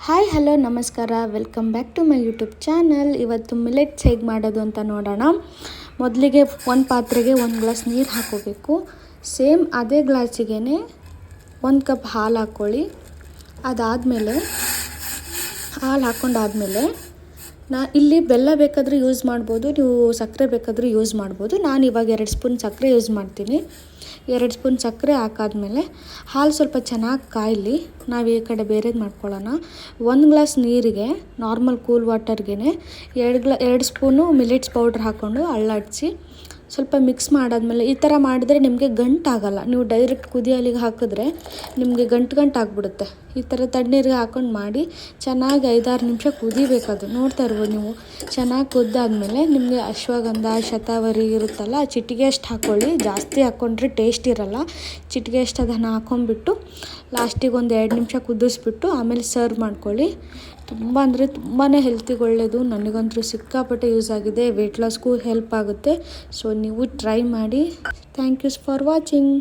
Hi hello ನಮಸ್ಕಾರ, welcome back to my YouTube channel. ಇವತ್ತು millets ಹೇಗೆ ಮಾಡೋದು ಅಂತ ನೋಡೋಣ. ಮೊದಲಿಗೆ ಒಂದು ಪಾತ್ರೆಗೆ 1 ಗ್ಲಾಸ್ ನೀರು ಹಾಕೋಬೇಕು. ಸೇಮ್ ಅದೇ ಗ್ಲಾಸಿಗೆ 1 ಕಪ್ ಹಾಲು ಹಾಕ್ಕೊಳ್ಳಿ. ಅದಾದಮೇಲೆ ಹಾಲು ಹಾಕ್ಕೊಂಡಾದಮೇಲೆ ಇಲ್ಲಿ ಬೆಲ್ಲ ಬೇಕಾದರೂ ಯೂಸ್ ಮಾಡ್ಬೋದು, ನೀವು ಸಕ್ಕರೆ ಬೇಕಾದರೂ ಯೂಸ್ ಮಾಡ್ಬೋದು. ನಾನು ಇವಾಗ 2 ಸ್ಪೂನ್ ಸಕ್ಕರೆ ಯೂಸ್ ಮಾಡ್ತೀನಿ. 2 ಸ್ಪೂನ್ ಸಕ್ಕರೆ ಹಾಕಾದ್ಮೇಲೆ ಹಾಲು ಸ್ವಲ್ಪ ಚೆನ್ನಾಗಿ ಕಾಯಲಿ. ನಾವು ಈ ಕಡೆ ಬೇರೆದು ಮಾಡ್ಕೊಳ್ಳೋಣ. 1 ಗ್ಲಾಸ್ ನೀರಿಗೆ ನಾರ್ಮಲ್ ಕೂಲ್ ವಾಟರ್ಗೆ 2 ಸ್ಪೂನು ಮಿಲೆಟ್ಸ್ ಪೌಡ್ರ್ ಹಾಕ್ಕೊಂಡು ಅಳ್ಳಾಡಿಸಿ ಸ್ವಲ್ಪ ಮಿಕ್ಸ್ ಮಾಡಾದ್ಮೇಲೆ ಈ ಥರ ಮಾಡಿದ್ರೆ ನಿಮಗೆ ಗಂಟಾಗಲ್ಲ. ನೀವು ಡೈರೆಕ್ಟ್ ಕುದಿಯಲಿಗೆ ಹಾಕಿದ್ರೆ ನಿಮಗೆ ಗಂಟು ಆಗಿಬಿಡುತ್ತೆ. ಈ ಥರ ತಣ್ಣೀರಿಗೆ ಹಾಕ್ಕೊಂಡು ಮಾಡಿ ಚೆನ್ನಾಗಿ 5-6 ನಿಮಿಷ ಕುದಿಬೇಕದು. ನೋಡ್ತಾ ಇರ್ಬೋದು ನೀವು. ಚೆನ್ನಾಗಿ ಕುದ್ದಾದ್ಮೇಲೆ ನಿಮಗೆ ಅಶ್ವಗಂಧ, ಶತಾವರಿ ಇರುತ್ತಲ್ಲ, ಚಿಟಿಗೆ ಅಷ್ಟು ಹಾಕ್ಕೊಳ್ಳಿ. ಜಾಸ್ತಿ ಹಾಕ್ಕೊಂಡ್ರೆ ಟೇಸ್ಟ್ ಇರಲ್ಲ. ಚಿಟಿಗೆ ಅಷ್ಟು ಅದನ್ನು ಹಾಕ್ಕೊಂಬಿಟ್ಟು ಲಾಸ್ಟಿಗೆ 1-2 ನಿಮಿಷ ಕುದಿಸ್ಬಿಟ್ಟು ಆಮೇಲೆ ಸರ್ವ್ ಮಾಡ್ಕೊಳ್ಳಿ. ತುಂಬ ಅಂದರೆ ತುಂಬಾ ಹೆಲ್ತಿಗೆ ಒಳ್ಳೆಯದು. ನನಗಂತೂ ಸಿಕ್ಕಾಪಟ್ಟೆ ಯೂಸ್ ಆಗಿದೆ. ವೆಯ್ಟ್ ಲಾಸ್ಗೂ ಹೆಲ್ಪ್ ಆಗುತ್ತೆ. ಸೊ ನೀವು ಟ್ರೈ ಮಾಡಿ. Thank you for watching.